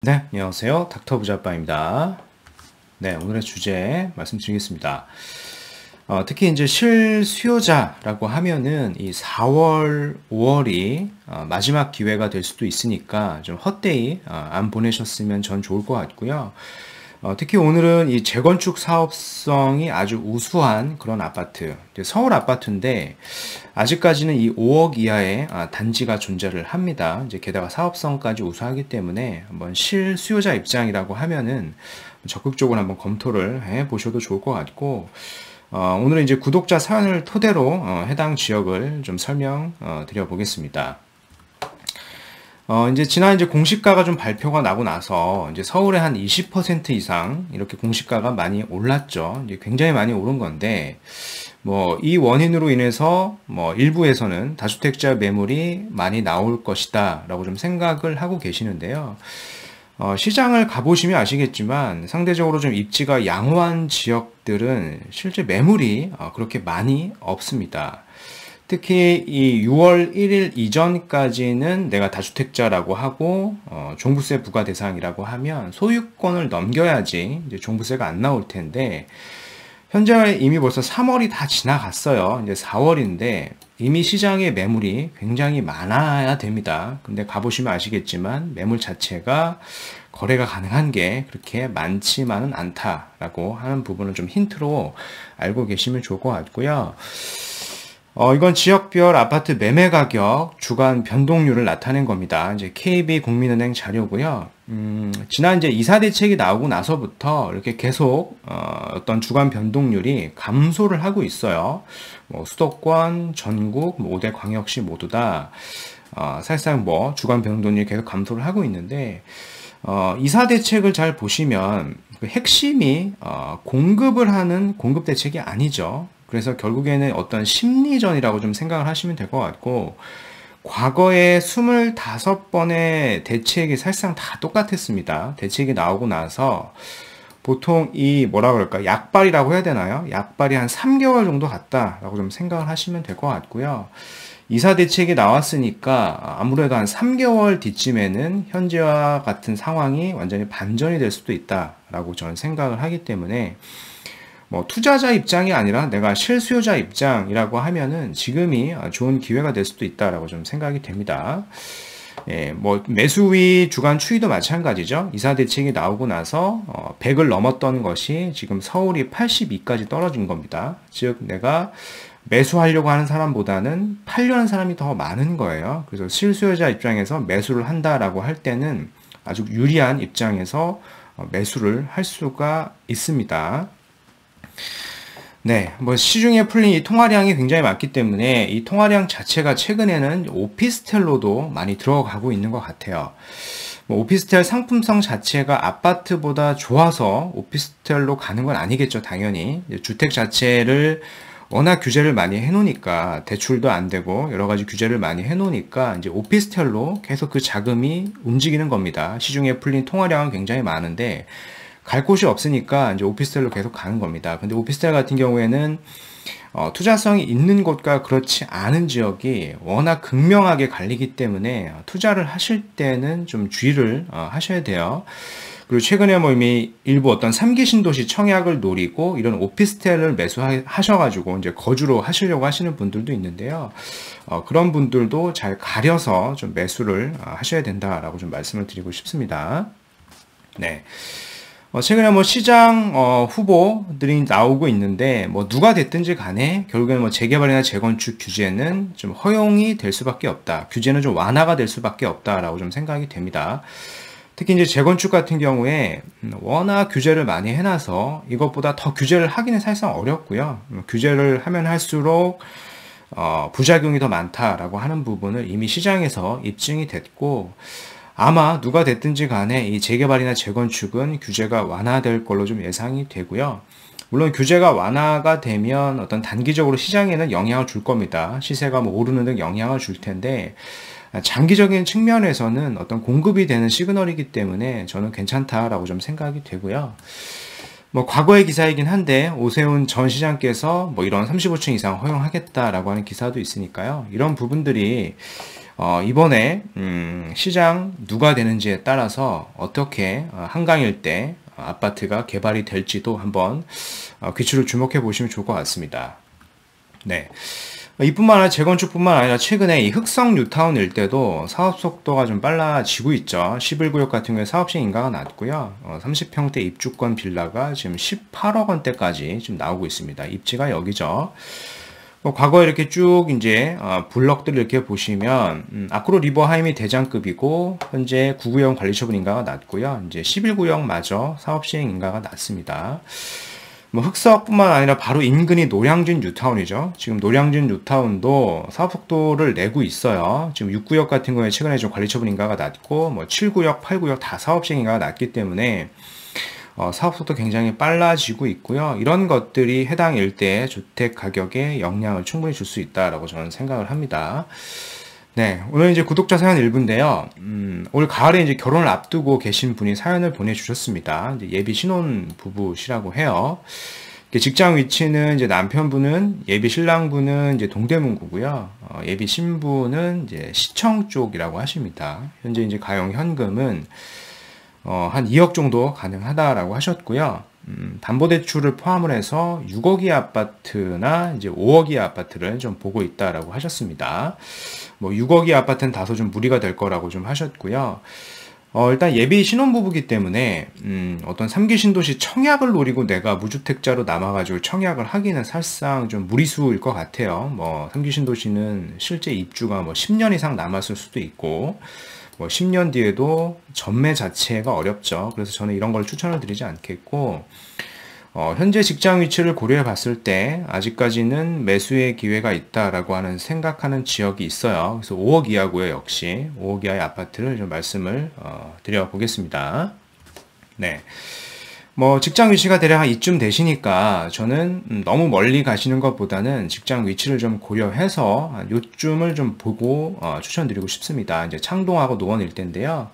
네, 안녕하세요. 닥터 부자빠입니다. 네, 오늘의 주제 말씀드리겠습니다. 특히 이제 실수요자라고 하면은 이 4월, 5월이 마지막 기회가 될 수도 있으니까 좀 헛되이 안 보내셨으면 전 좋을 것 같고요. 특히 오늘은 이 재건축 사업성이 아주 우수한 그런 아파트, 이제 서울 아파트인데 아직까지는 이 5억 이하의 단지가 존재를 합니다. 이제 게다가 사업성까지 우수하기 때문에 한번 실수요자 입장이라고 하면은 적극적으로 한번 검토를 해 보셔도 좋을 것 같고, 오늘은 이제 구독자 사연을 토대로 해당 지역을 좀 설명 드려 보겠습니다. 이제 지난 이제 공시가가 좀 발표가 나고 나서 이제 서울에 한 20% 이상 이렇게 공시가가 많이 올랐죠. 이제 굉장히 많이 오른 건데, 뭐 이 원인으로 인해서 뭐 일부에서는 다주택자 매물이 많이 나올 것이다라고 좀 생각을 하고 계시는데요. 시장을 가보시면 아시겠지만 상대적으로 좀 입지가 양호한 지역들은 실제 매물이 그렇게 많이 없습니다. 특히 이 6월 1일 이전까지는 내가 다주택자라고 하고 종부세 부과 대상이라고 하면 소유권을 넘겨야지 이제 종부세가 안 나올 텐데, 현재 이미 벌써 3월이 다 지나갔어요. 이제 4월인데 이미 시장에 매물이 굉장히 많아야 됩니다. 근데 가보시면 아시겠지만 매물 자체가 거래가 가능한 게 그렇게 많지만은 않다라고 하는 부분을 좀 힌트로 알고 계시면 좋을 것 같고요. 이건 지역별 아파트 매매 가격 주간 변동률을 나타낸 겁니다. 이제 KB국민은행 자료고요. 지난 이제 이사 대책이 나오고 나서부터 이렇게 계속 어떤 주간 변동률이 감소를 하고 있어요. 뭐 수도권, 전국, 5대 광역시 모두 다 사실상 뭐 주간 변동률이 계속 감소를 하고 있는데, 이사 대책을 잘 보시면 그 핵심이 공급을 하는 공급 대책이 아니죠. 그래서 결국에는 어떤 심리전이라고 좀 생각을 하시면 될 것 같고, 과거에 25번의 대책이 사실상 다 똑같았습니다. 대책이 나오고 나서 보통 이 뭐라 그럴까, 약발이라고 해야 되나요? 약발이 한 3개월 정도 갔다라고 좀 생각을 하시면 될 것 같고요. 이사 대책이 나왔으니까 아무래도 한 3개월 뒤쯤에는 현재와 같은 상황이 완전히 반전이 될 수도 있다라고 저는 생각을 하기 때문에, 뭐 투자자 입장이 아니라 내가 실수요자 입장이라고 하면은 지금이 좋은 기회가 될 수도 있다라고 좀 생각이 됩니다. 예, 뭐 매수위 주간 추이도 마찬가지죠. 이사 대책이 나오고 나서 100을 넘었던 것이 지금 서울이 82까지 떨어진 겁니다. 즉 내가 매수하려고 하는 사람보다는 팔려는 사람이 더 많은 거예요. 그래서 실수요자 입장에서 매수를 한다라고 할 때는 아주 유리한 입장에서 매수를 할 수가 있습니다. 네, 뭐 시중에 풀린 이 통화량이 굉장히 많기 때문에 이 통화량 자체가 최근에는 오피스텔로도 많이 들어가고 있는 것 같아요. 뭐 오피스텔 상품성 자체가 아파트보다 좋아서 오피스텔로 가는 건 아니겠죠, 당연히. 주택 자체를 워낙 규제를 많이 해놓으니까 대출도 안 되고 여러 가지 규제를 많이 해놓으니까 이제 오피스텔로 계속 그 자금이 움직이는 겁니다. 시중에 풀린 통화량은 굉장히 많은데 갈 곳이 없으니까 이제 오피스텔로 계속 가는 겁니다. 근데 오피스텔 같은 경우에는 투자성이 있는 곳과 그렇지 않은 지역이 워낙 극명하게 갈리기 때문에 투자를 하실 때는 좀 주의를 하셔야 돼요. 그리고 최근에 뭐 이미 일부 어떤 3기 신도시 청약을 노리고 이런 오피스텔을 매수하셔가지고 이제 거주로 하시려고 하시는 분들도 있는데요. 그런 분들도 잘 가려서 좀 매수를 하셔야 된다라고 좀 말씀을 드리고 싶습니다. 네. 최근에 뭐 시장 후보들이 나오고 있는데 뭐 누가 됐든지 간에 결국에는 뭐 재개발이나 재건축 규제는 좀 허용이 될 수밖에 없다. 규제는 좀 완화가 될 수밖에 없다라고 좀 생각이 됩니다. 특히 이제 재건축 같은 경우에 워낙 규제를 많이 해놔서 이것보다 더 규제를 하기는 사실상 어렵고요. 규제를 하면 할수록 부작용이 더 많다라고 하는 부분을 이미 시장에서 입증이 됐고, 아마 누가 됐든지 간에 이 재개발이나 재건축은 규제가 완화될 걸로 좀 예상이 되고요. 물론 규제가 완화가 되면 어떤 단기적으로 시장에는 영향을 줄 겁니다. 시세가 뭐 오르는 등 영향을 줄 텐데, 장기적인 측면에서는 어떤 공급이 되는 시그널이기 때문에 저는 괜찮다라고 좀 생각이 되고요. 뭐 과거의 기사이긴 한데 오세훈 전 시장께서 뭐 이런 35층 이상 허용하겠다라고 하는 기사도 있으니까요. 이런 부분들이 이번에 시장 누가 되는지에 따라서 어떻게 한강 일대 아파트가 개발이 될지도 한번 귀추를 주목해 보시면 좋을 것 같습니다. 네. 이뿐만 아니라 재건축뿐만 아니라 최근에 이 흑성 뉴타운 일대도 사업 속도가 좀 빨라지고 있죠. 11구역 같은 경우에 사업 시행 인가가 낮고요. 30평대 입주권 빌라가 지금 18억 원대까지 지금 나오고 있습니다. 입지가 여기죠. 과거에 이렇게 쭉 이제 블럭들을 이렇게 보시면 아크로 리버하임이 대장급이고 현재 9구역 관리처분 인가가 낮고요. 이제 11구역 마저 사업 시행 인가가 낮습니다. 뭐 흑석뿐만 아니라 바로 인근이 노량진 뉴타운이죠. 지금 노량진 뉴타운도 사업 속도를 내고 있어요. 지금 6구역 같은 경우에 최근에 좀 관리처분 인가가 낮고 뭐 7구역, 8구역 다 사업 시행 인가가 낮기 때문에 사업 속도 굉장히 빨라지고 있고요. 이런 것들이 해당 일대의 주택 가격에 영향을 충분히 줄 수 있다라고 저는 생각을 합니다. 네, 오늘 이제 구독자 사연 일부인데요. 올 가을에 이제 결혼을 앞두고 계신 분이 사연을 보내주셨습니다. 이제 예비 신혼 부부시라고 해요. 직장 위치는 이제 남편분은 예비 신랑분은 이제 동대문구고요. 예비 신부는 이제 시청 쪽이라고 하십니다. 현재 이제 가용 현금은 한 2억 정도 가능하다라고 하셨고요. 담보대출을 포함을 해서 6억이 아파트나 이제 5억이 아파트를 좀 보고 있다라고 하셨습니다. 뭐 6억이 아파트는 다소 좀 무리가 될 거라고 좀 하셨고요. 일단 예비 신혼부부기 때문에 어떤 3기 신도시 청약을 노리고 내가 무주택자로 남아가지고 청약을 하기는 사실상 좀 무리수일 것 같아요. 뭐 3기 신도시는 실제 입주가 뭐 10년 이상 남았을 수도 있고 뭐 10년 뒤에도 전매 자체가 어렵죠. 그래서 저는 이런 걸 추천을 드리지 않겠고 현재 직장 위치를 고려해 봤을 때 아직까지는 매수의 기회가 있다라고 하는 생각하는 지역이 있어요. 그래서 5억 이하고요. 역시 5억 이하의 아파트를 좀 말씀을 드려보겠습니다. 네. 뭐 직장 위치가 대략 한 이쯤 되시니까 저는 너무 멀리 가시는 것보다는 직장 위치를 좀 고려해서 요쯤을 좀 보고 추천드리고 싶습니다. 이제 창동하고 노원 일대인데요.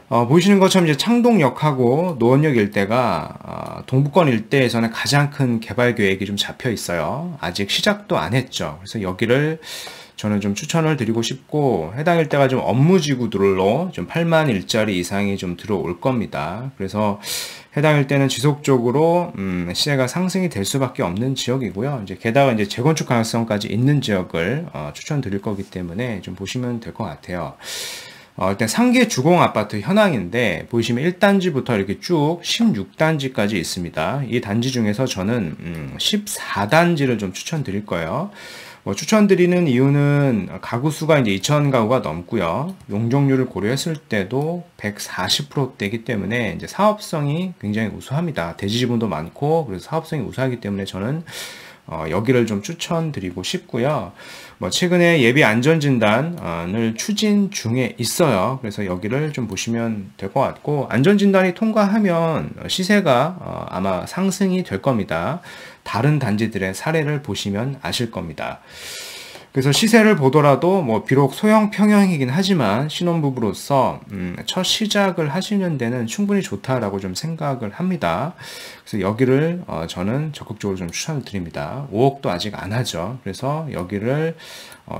보이시는 것처럼 이제 창동역하고 노원역 일대가 동부권 일대에서는 가장 큰 개발 계획이 좀 잡혀 있어요. 아직 시작도 안 했죠. 그래서 여기를 저는 좀 추천을 드리고 싶고 해당 일대가 좀 업무지구들로 좀 8만 일자리 이상이 좀 들어올 겁니다. 그래서 해당 일대는 지속적으로 시세가 상승이 될 수밖에 없는 지역이고요. 이제 게다가 이제 재건축 가능성까지 있는 지역을 추천드릴 거기 때문에 좀 보시면 될 것 같아요. 일단 상계 주공 아파트 현황인데 보시면 1단지부터 이렇게 쭉 16단지까지 있습니다. 이 단지 중에서 저는 14단지를 좀 추천드릴 거예요. 뭐 추천드리는 이유는 가구 수가 이제 2,000 가구가 넘고요. 용적률을 고려했을 때도 140%대이기 때문에 이제 사업성이 굉장히 우수합니다. 대지 지분도 많고 그래서 사업성이 우수하기 때문에 저는 여기를 좀 추천드리고 싶고요. 뭐 최근에 예비 안전진단을 추진 중에 있어요. 그래서 여기를 좀 보시면 될 것 같고 안전진단이 통과하면 시세가 아마 상승이 될 겁니다. 다른 단지들의 사례를 보시면 아실 겁니다. 그래서 시세를 보더라도 뭐 비록 소형 평형이긴 하지만 신혼부부로서 첫 시작을 하시는 데는 충분히 좋다라고 좀 생각을 합니다. 그래서 여기를 저는 적극적으로 좀 추천을 드립니다. 5억도 아직 안 하죠. 그래서 여기를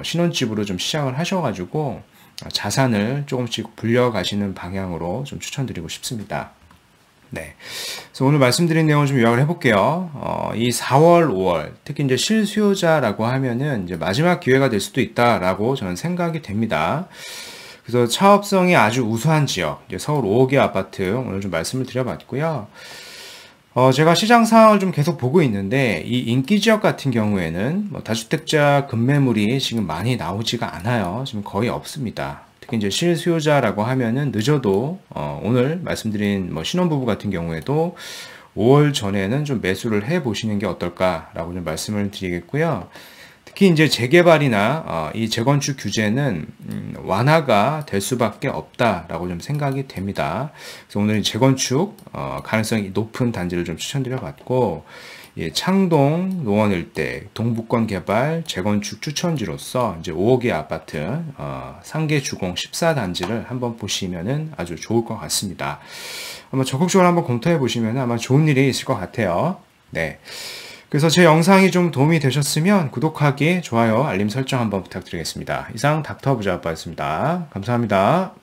신혼집으로 좀 시작을 하셔가지고 자산을 조금씩 불려가시는 방향으로 좀 추천드리고 싶습니다. 네. 그래서 오늘 말씀드린 내용을 좀 요약을 해볼게요. 이 4월, 5월, 특히 이제 실수요자라고 하면은 이제 마지막 기회가 될 수도 있다라고 저는 생각이 됩니다. 그래서 차업성이 아주 우수한 지역, 이제 서울 5억의 아파트 오늘 좀 말씀을 드려봤고요. 제가 시장 상황을 좀 계속 보고 있는데 이 인기 지역 같은 경우에는 뭐 다주택자 급매물이 지금 많이 나오지가 않아요. 지금 거의 없습니다. 특히 이제 실수요자라고 하면은 늦어도 오늘 말씀드린 뭐 신혼부부 같은 경우에도 5월 전에는 좀 매수를 해 보시는 게 어떨까라고 좀 말씀을 드리겠고요. 특히 이제 재개발이나 이 재건축 규제는 완화가 될 수밖에 없다라고 좀 생각이 됩니다. 그래서 오늘 재건축 가능성이 높은 단지를 좀 추천드려봤고 창동, 노원 일대, 동부권 개발, 재건축 추천지로서 이제 5억의 아파트, 상계 주공 14단지를 한번 보시면은 아주 좋을 것 같습니다. 한번 적극적으로 한번 검토해 보시면 아마 좋은 일이 있을 것 같아요. 네. 그래서 제 영상이 좀 도움이 되셨으면 구독하기, 좋아요, 알림 설정 한번 부탁드리겠습니다. 이상 닥터 부자 아빠였습니다. 감사합니다.